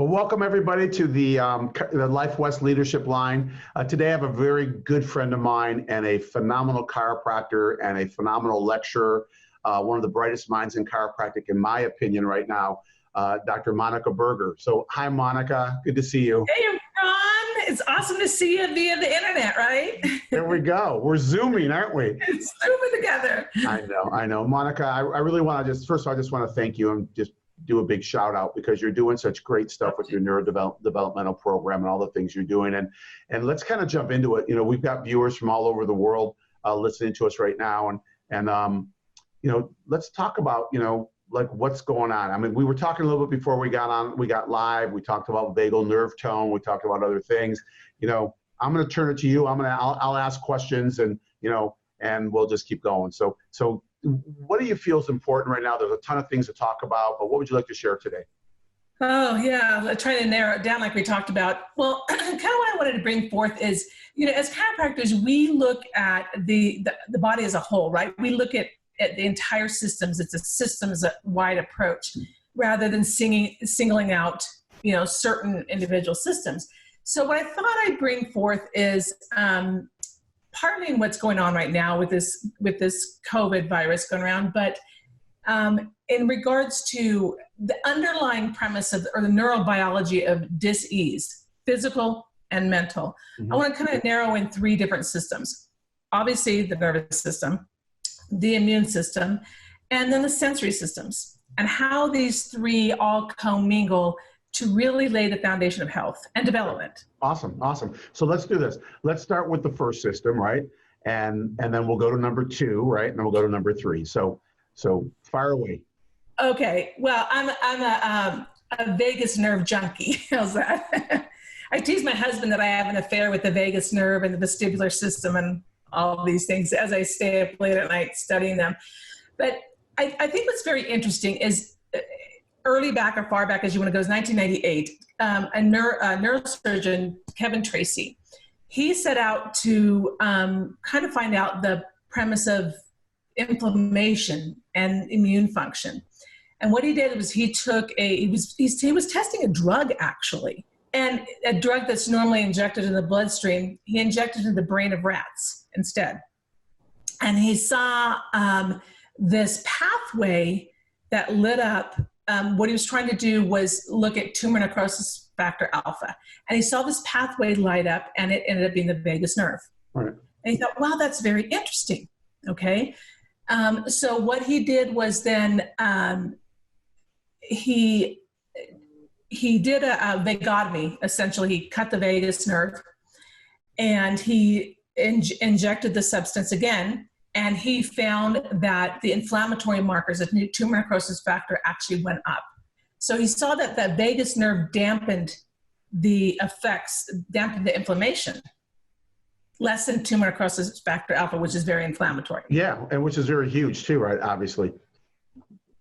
Well, welcome everybody to the Life West Leadership Line. Today I have a very good friend of mine and a phenomenal chiropractor and a phenomenal lecturer, one of the brightest minds in chiropractic, in my opinion, right now, Dr. Monika Buerger. So, hi, Monika. Good to see you. Hey, Ron. It's awesome to see you via the internet, right? There we go. We're Zooming, aren't we? It's Zooming together. I know. Monika, I really want to first of all, I just want to thank you and just do a big shout out because you're doing such great stuff with your neurodevelopmental program and all the things you're doing. And let's kind of jump into it. You know, we've got viewers from all over the world listening to us right now. And you know, let's talk about, you know, like what's going on. I mean, we were talking a little bit before we got live. We talked about vagal nerve tone. We talked about other things. You know, I'm going to turn it to you. I'll ask questions and, you know, and we'll just keep going. So what do you feel is important right now? There's a ton of things to talk about, but what would you like to share today? Oh, yeah. Let's try to narrow it down like we talked about. Well, kind of what I wanted to bring forth is, you know, as chiropractors, we look at the body as a whole, right? We look at the entire systems. It's a systems-wide approach rather than singling out, you know, certain individual systems. So what I thought I'd bring forth is partly what's going on right now with this COVID virus going around, but in regards to the underlying premise of, or the neurobiology of dis-ease, physical and mental, I want to kind of narrow in three different systems. Obviously, the nervous system, the immune system, and then the sensory systems, and how these three all commingle to really lay the foundation of health and development. Awesome. So let's do this. Let's start with the first system, right? And then we'll go to number two, right? And then we'll go to number three. So fire away. Okay. Well, I'm a vagus nerve junkie. How's that? I tease my husband that I have an affair with the vagus nerve and the vestibular system and all these things as I stay up late at night studying them. But I think what's very interesting is early back or far back as you want to go is 1998, a neurosurgeon, Kevin Tracy, he set out to kind of find out the premise of inflammation and immune function. And what he did was he was testing a drug actually, and a drug that's normally injected in the bloodstream, he injected in the brain of rats instead. And he saw this pathway that lit up. What he was trying to do was look at tumor necrosis factor alpha. And he saw this pathway light up, and it ended up being the vagus nerve. Right. And he thought, wow, that's very interesting. Okay. So what he did was then he did a vagotomy. Essentially, he cut the vagus nerve, and he injected the substance again. And he found that the inflammatory markers of tumor necrosis factor actually went up. So he saw that the vagus nerve dampened the effects, dampened the inflammation, less than tumor necrosis factor alpha, which is very inflammatory. Yeah, and which is very huge too, right? Obviously.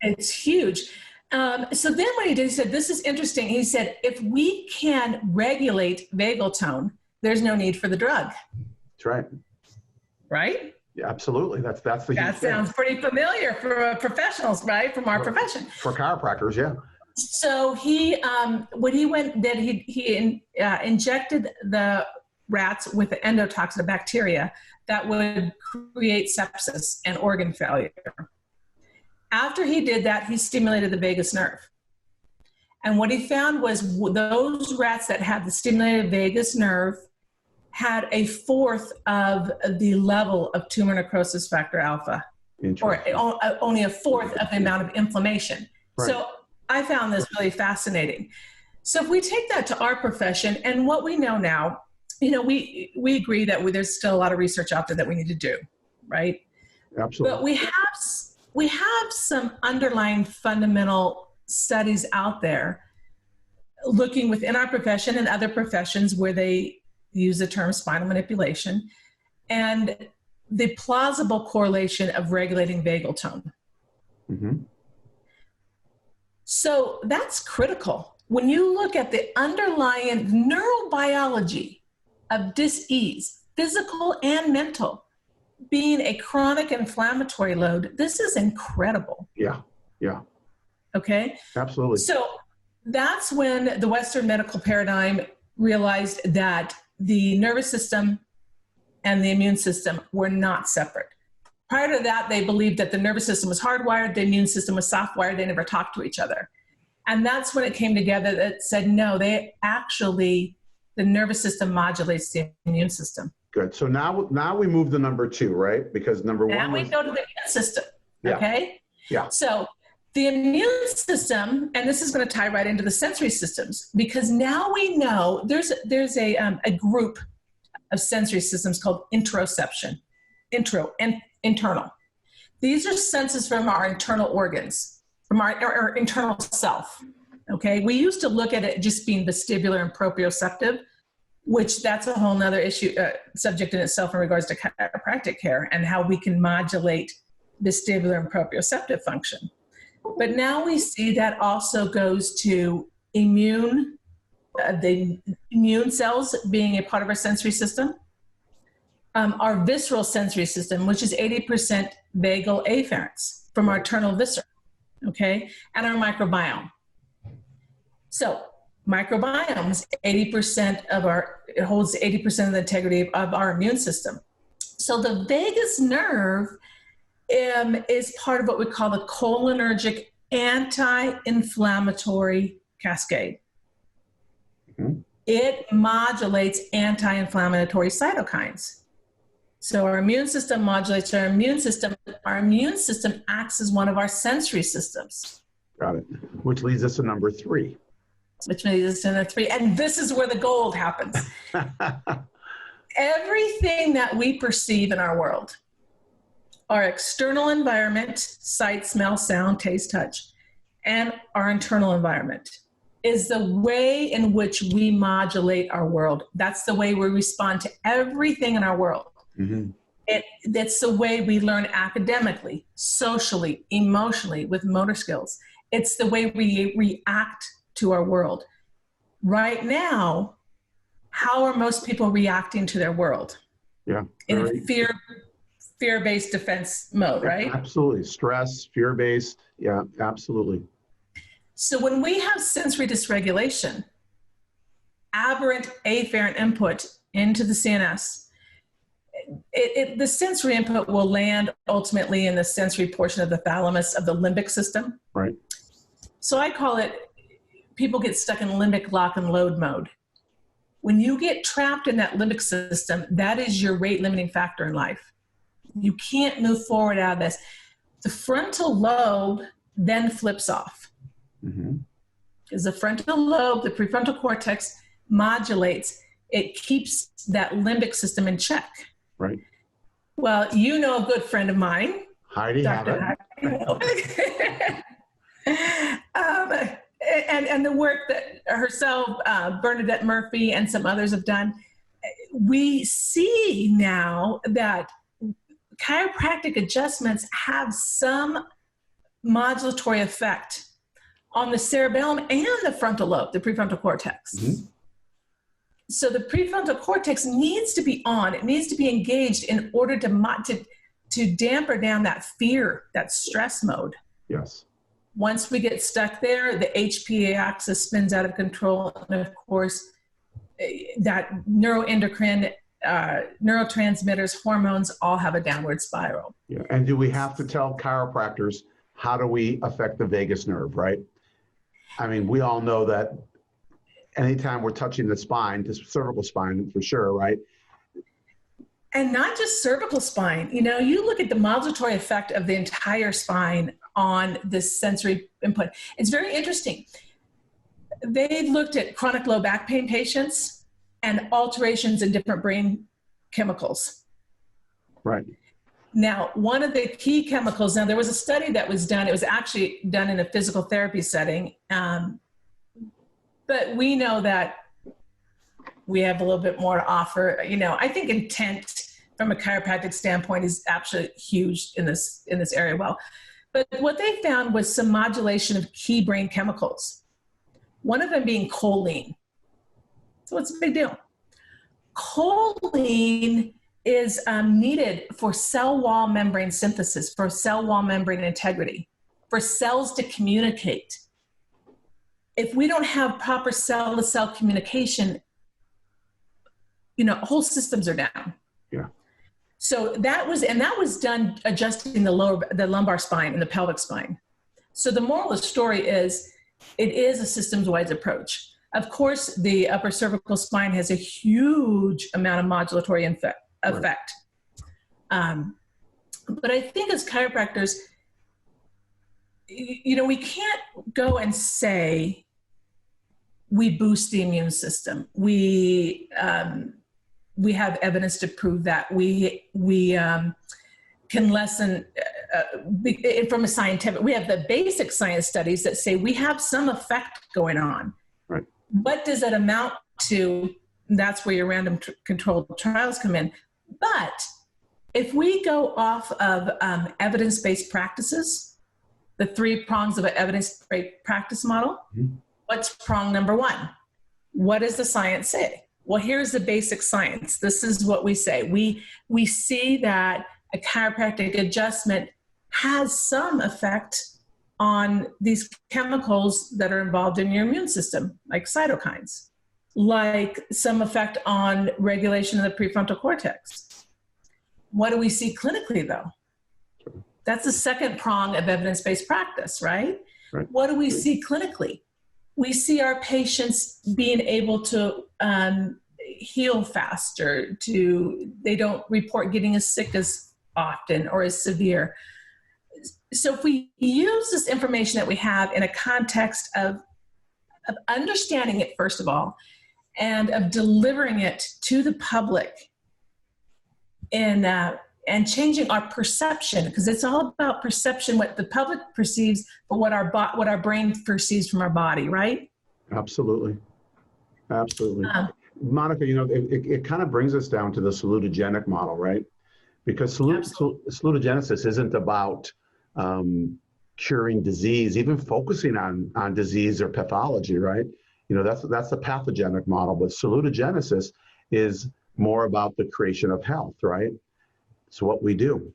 It's huge. So then what he did, he said, this is interesting. He said, if we can regulate vagal tone, there's no need for the drug. That's right. Right? Yeah, absolutely. That sounds pretty familiar for professionals, right? From our profession. For chiropractors, yeah. So he injected the rats with the endotoxin, bacteria that would create sepsis and organ failure. After he did that, he stimulated the vagus nerve. And what he found was those rats that had the stimulated vagus nerve had a fourth of the level of tumor necrosis factor alpha, or only a fourth of the amount of inflammation. Right. So I found this really fascinating. So if we take that to our profession and what we know now, you know, we agree that there's still a lot of research out there that we need to do, right? Absolutely. But we have some underlying fundamental studies out there looking within our profession and other professions where they use the term spinal manipulation and the plausible correlation of regulating vagal tone. Mm-hmm. So that's critical. When you look at the underlying neurobiology of dis-ease, physical and mental, being a chronic inflammatory load, this is incredible. Yeah. Okay? Absolutely. So that's when the Western medical paradigm realized that the nervous system and the immune system were not separate. Prior to that, they believed that the nervous system was hardwired, the immune system was softwired, they never talked to each other. And that's when it came together that said, no, the nervous system modulates the immune system. Good. So now we move to number 2, right? Because number 1 now we go to the immune system, okay? Yeah. So the immune system, and this is going to tie right into the sensory systems, because now we know there's a group of sensory systems called interoception, internal. These are senses from our internal organs, from our internal self, okay? We used to look at it just being vestibular and proprioceptive, which that's a whole nother issue, subject in itself in regards to chiropractic care and how we can modulate vestibular and proprioceptive function. But now we see that also goes to the immune cells being a part of our sensory system, our visceral sensory system, which is 80% vagal afferents from our internal viscera, okay, and our microbiome. So microbiome is 80% it holds 80% of the integrity of our immune system. So the vagus nerve is part of what we call the cholinergic anti-inflammatory cascade. Mm-hmm. It modulates anti-inflammatory cytokines. So our immune system modulates our immune system. Our immune system acts as one of our sensory systems. Got it. Which leads us to number 3. And this is where the gold happens. Everything that we perceive in our world, our external environment, sight, smell, sound, taste, touch, and our internal environment is the way in which we modulate our world. That's the way we respond to everything in our world. Mm-hmm. That's the way we learn academically, socially, emotionally, with motor skills. It's the way we react to our world. Right now, how are most people reacting to their world? Yeah. In a fear-based defense mode, right? Absolutely. Stress, fear-based. Yeah, absolutely. So when we have sensory dysregulation, aberrant afferent input into the CNS, the sensory input will land ultimately in the sensory portion of the thalamus of the limbic system. Right. So I call it, people get stuck in limbic lock and load mode. When you get trapped in that limbic system, that is your rate limiting factor in life. You can't move forward out of this. The frontal lobe then flips off. Mm-hmm. Because the frontal lobe, the prefrontal cortex modulates, it keeps that limbic system in check. Right. Well, you know a good friend of mine, Heidi Dr. and the work that herself, Bernadette Murphy, and some others have done. We see now that chiropractic adjustments have some modulatory effect on the cerebellum and the frontal lobe, the prefrontal cortex. Mm-hmm. So the prefrontal cortex needs to be on. It needs to be engaged in order to damper down that fear, that stress mode. Yes. Once we get stuck there, the HPA axis spins out of control. And of course, that neuroendocrine, neurotransmitters, hormones all have a downward spiral. Yeah. And do we have to tell chiropractors how do we affect the vagus nerve, right? I mean, we all know that anytime we're touching the spine, the cervical spine for sure, right? And not just cervical spine. You know, you look at the modulatory effect of the entire spine on this sensory input. It's very interesting. They looked at chronic low back pain patients and alterations in different brain chemicals. Right. Now, one of the key chemicals, now there was a study that was done, it was actually done in a physical therapy setting, but we know that we have a little bit more to offer. You know, I think intent from a chiropractic standpoint is absolutely huge in this area. Well, but what they found was some modulation of key brain chemicals. One of them being choline. So it's a big deal. Choline is needed for cell wall membrane synthesis, for cell wall membrane integrity, for cells to communicate. if we don't have proper cell-to-cell communication, whole systems are down. Yeah. So that was done adjusting the lumbar spine and the pelvic spine. So the moral of the story is, it is a systems-wide approach. Of course, the upper cervical spine has a huge amount of modulatory effect. Right. But I think as chiropractors, we can't go and say we boost the immune system. We have evidence to prove that. We can lessen, from a scientific, we have the basic science studies that say we have some effect going on. Right. What does that amount to? That's where your random controlled trials come in. But if we go off of evidence-based practices, the 3 prongs of an evidence-based practice model, what's prong number 1? What does the science say? Well, here's the basic science. This is what we say. We see that a chiropractic adjustment has some effect on these chemicals that are involved in your immune system, like cytokines, like some effect on regulation of the prefrontal cortex. What do we see clinically, though? That's the second prong of evidence-based practice, right? Right. What do we see clinically? We see our patients being able to heal faster, they don't report getting as sick as often or as severe. So if we use this information that we have in a context of understanding it, first of all, and of delivering it to the public and changing our perception, because it's all about perception, what the public perceives, but what our brain perceives from our body, right? Absolutely. Monika, it kind of brings us down to the salutogenic model, right? Because salutogenesis isn't about curing disease, even focusing on disease or pathology, right? That's the pathogenic model, but salutogenesis is more about the creation of health, right? It's what we do,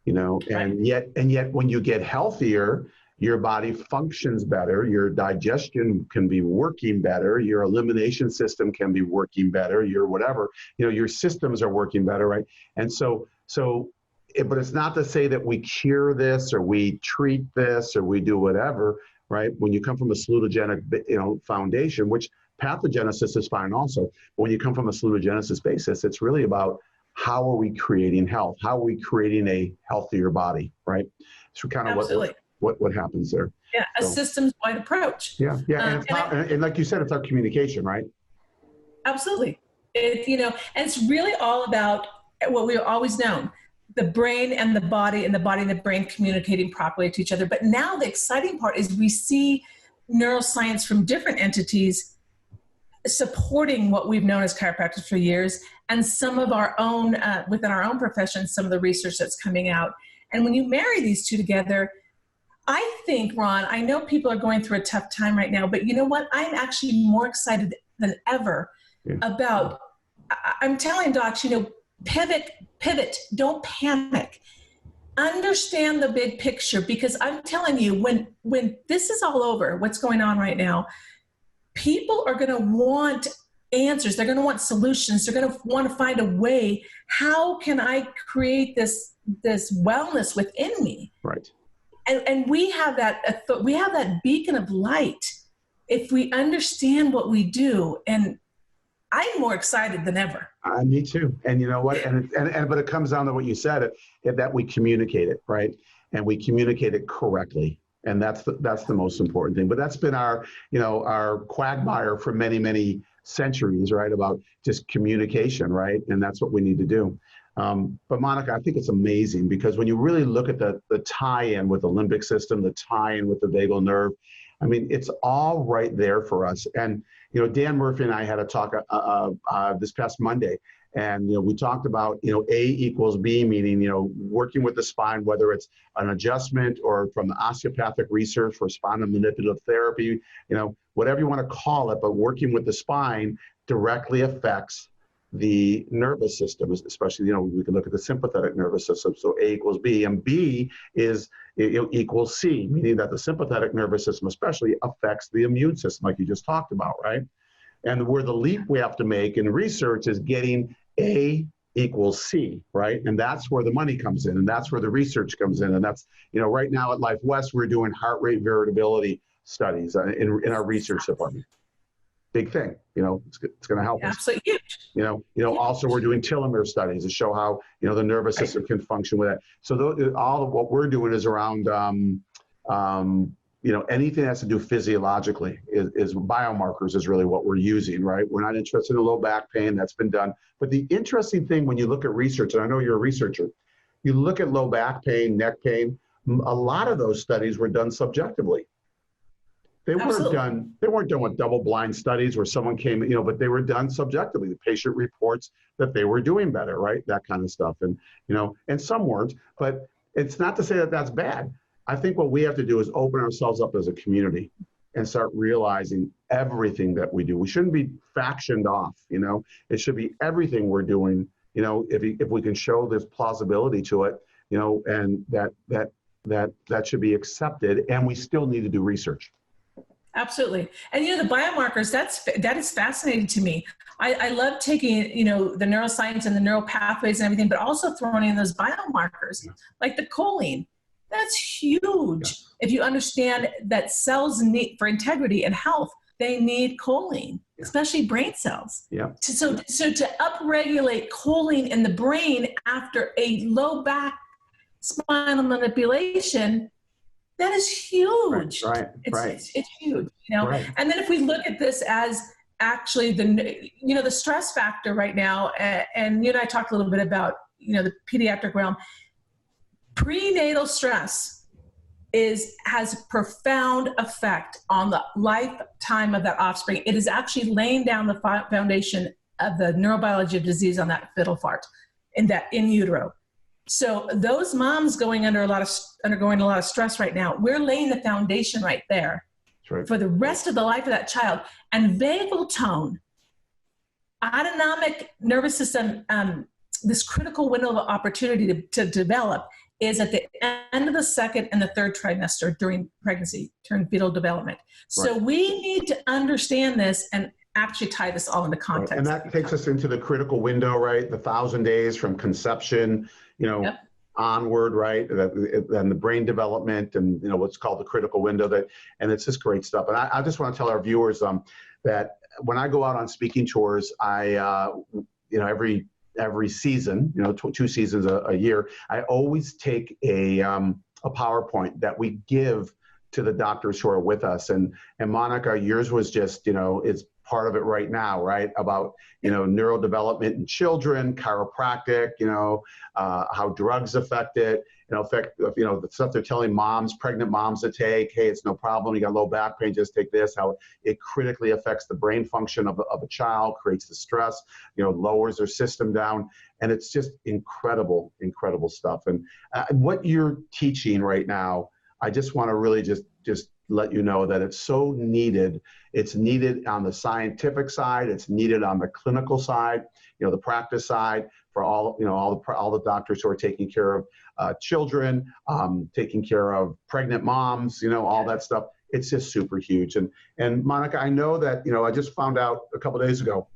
and yet when you get healthier, your body functions better, your digestion can be working better, your elimination system can be working better, your systems are working better, right? And but it's not to say that we cure this or we treat this or we do whatever, right? When you come from a salutogenic, foundation, which pathogenesis is fine also, but when you come from a salutogenesis basis, it's really about how are we creating health? How are we creating a healthier body, right? So kind of what happens there. Yeah, a systems-wide approach. Yeah. And like you said, it's our communication, right? Absolutely. And it's really all about what we've always known, the brain and the body and the brain communicating properly to each other. But now the exciting part is we see neuroscience from different entities supporting what we've known as chiropractors for years, and some of our own, within our own profession, some of the research that's coming out. And when you marry these two together, I think, Ron, I know people are going through a tough time right now, but you know what? I'm actually more excited than ever about, I'm telling docs, pivot, don't panic. Understand the big picture, because I'm telling you, when this is all over, what's going on right now, people are going to want answers. They're going to want solutions. They're going to want to find a way. How can I create this wellness within me? Right. And we have that beacon of light if we understand what we do. And I'm more excited than ever. Me too. And you know what? But it comes down to what you said, that we communicate it, right? And we communicate it correctly. And that's the most important thing. But that's been our quagmire for many, many centuries, right? About just communication, right? And that's what we need to do. But Monika, I think it's amazing, because when you really look at the tie-in with the limbic system, the tie-in with the vagal nerve, I mean, it's all right there for us. And, Dan Murphy and I had a talk this past Monday, and, we talked about, A equals B, meaning, working with the spine, whether it's an adjustment or from the osteopathic research for spinal manipulative therapy, whatever you want to call it, but working with the spine directly affects the nervous system, especially, we can look at the sympathetic nervous system. So A equals B, and B is equals C, meaning that the sympathetic nervous system especially affects the immune system, like you just talked about, right? And where the leap we have to make in research is getting A equals C, right? And that's where the money comes in, and that's where the research comes in. And that's, right now at Life West, we're doing heart rate variability studies in our research department. Big thing, it's going to help us. Absolutely huge. Also we're doing telomere studies to show how, the nervous system can function with that. So all of what we're doing is around, anything that has to do physiologically is biomarkers is really what we're using, right? We're not interested in low back pain. That's been done. But the interesting thing when you look at research, and I know you're a researcher, you look at low back pain, neck pain, a lot of those studies were done subjectively. They weren't done with double-blind studies where someone came, but they were done subjectively. The patient reports that they were doing better, right? That kind of stuff. And, and some weren't, but it's not to say that that's bad. I think what we have to do is open ourselves up as a community and start realizing everything that we do. We shouldn't be factioned off, it should be everything we're doing, if we can show there's plausibility to it, and that should be accepted, and we still need to do research. Absolutely. And, the biomarkers, that is fascinating to me. I love taking, the neuroscience and the neural pathways and everything, but also throwing in those biomarkers, like the choline. That's huge. If you understand that cells need, for integrity and health, they need choline, especially brain cells. Yeah. So to upregulate choline in the brain after a low back spinal manipulation, that is huge. Right. It's huge, Right. And then if we look at this as actually the stress factor right now, and you and I talked a little bit about, the pediatric realm, prenatal stress has profound effect on the lifetime of that offspring. It is actually laying down the foundation of the neurobiology of disease on that fetal fart in utero. So those moms undergoing a lot of stress right now, we're laying the foundation right there for the rest of the life of that child. And vagal tone, autonomic nervous system, this critical window of opportunity to develop is at the end of the second and the third trimester during pregnancy, during fetal development. So we need to understand this and actually tie this all into context. Right. And that takes us into the critical window, right? The 1,000 days from conception, onward, right? And the brain development and, what's called the critical window and it's just great stuff. And I just want to tell our viewers that when I go out on speaking tours, I, every season, 2 seasons a year, I always take a PowerPoint that we give to the doctors who are with us. And Monika, yours was just, is part of it right now, right? About, neurodevelopment in children, chiropractic, how drugs affect it, the stuff they're telling pregnant moms to take, hey, it's no problem. You got low back pain, just take this, how it critically affects the brain function of a child, creates the stress, lowers their system down. And it's just incredible, incredible stuff. And what you're teaching right now, I just want to really just let you know that it's so needed. It's needed on the scientific side. It's needed on the clinical side, the practice side for all the doctors who are taking care of children, taking care of pregnant moms, all that stuff. It's just super huge. And Monika, I know that, I just found out a couple of days ago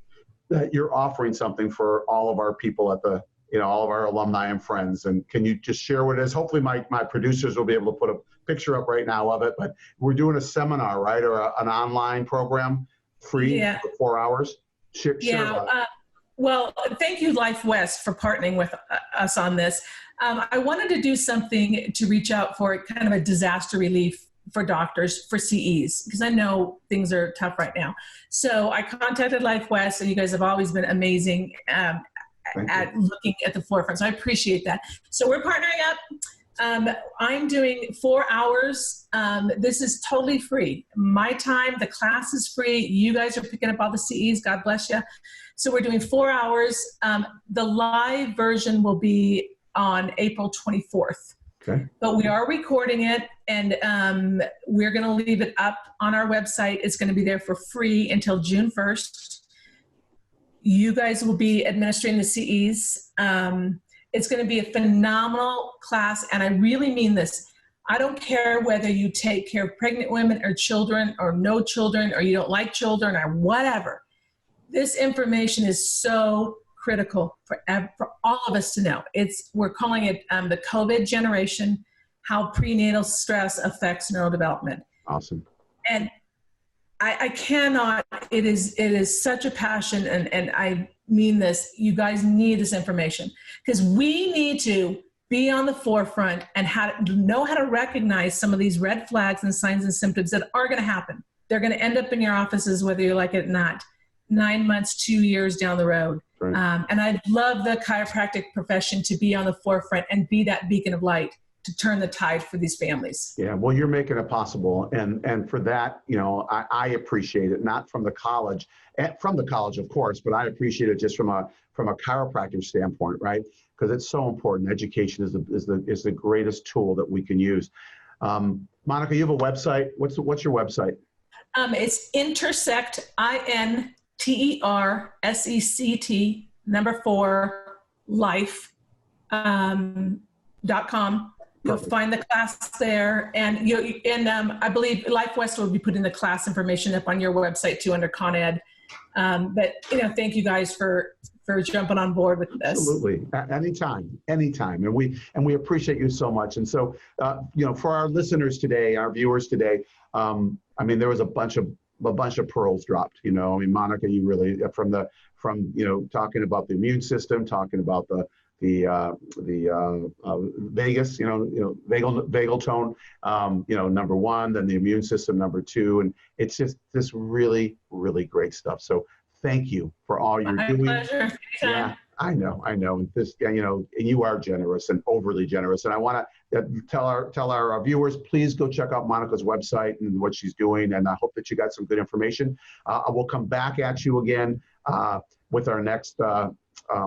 that you're offering something for all of our people at the, all of our alumni and friends. And can you just share what it is? Hopefully my producers will be able to put a picture up right now of it, but we're doing a seminar, right? Or an online program, free for 4 hours. Share about it. Well, thank you, Life West, for partnering with us on this. I wanted to do something to reach out for kind of a disaster relief for doctors, for CEs, because I know things are tough right now. So I contacted Life West, and you guys have always been amazing at looking at the forefront. So I appreciate that. So we're partnering up. I'm doing 4 hours. This is totally free. My time, the class is free. You guys are picking up all the CEs. God bless you. So we're doing 4 hours. The live version will be on April 24th. Okay. But we are recording it, and we're going to leave it up on our website. It's going to be there for free until June 1st. You guys will be administering the CEs. It's going to be a phenomenal class, and I really mean this. I don't care whether you take care of pregnant women or children or no children or you don't like children or whatever. This information is so critical for all of us to know. We're calling it the COVID generation, how prenatal stress affects neurodevelopment. Awesome. And I cannot, it is such a passion, and I mean this, you guys need this information because we need to be on the forefront and know how to recognize some of these red flags and signs and symptoms that are going to happen. They're going to end up in your offices, whether you like it or not, 9 months, 2 years down the road. Right. And I'd love the chiropractic profession to be on the forefront and be that beacon of light to turn the tide for these families. Yeah, well, you're making it possible. And for that, I appreciate it, not from the college, of course, but I appreciate it just from a chiropractic standpoint, right? Because it's so important. Education is the greatest tool that we can use. Monika, you have a website. What's your website? It's Intersect, INTERSECT, 4, life.com. You'll find the class there, and I believe Life West will be putting the class information up on your website too under Con Ed. But thank you guys for jumping on board with this. Absolutely, anytime, and we appreciate you so much. And so, for our listeners today, our viewers today, there was a bunch of pearls dropped. Monika, you really from talking about the immune system, talking about the vagus, vagal tone, number one, then the immune system, number two, and it's just this really, really great stuff. So thank you for all you're doing. My pleasure. Yeah, I know. And this, and you are generous and overly generous. And I want to tell our viewers, please go check out Monika's website and what she's doing. And I hope that you got some good information. I will come back at you again with our next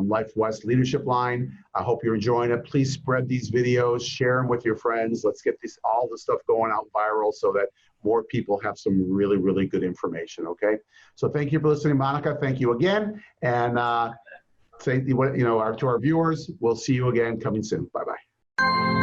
Life West leadership line. I hope you're enjoying it. Please spread these videos, share them with your friends. Let's get all the stuff going out viral so that more people have some really, really good information. Okay. So thank you for listening, Monika. Thank you again. And to our viewers, we'll see you again coming soon. Bye-bye.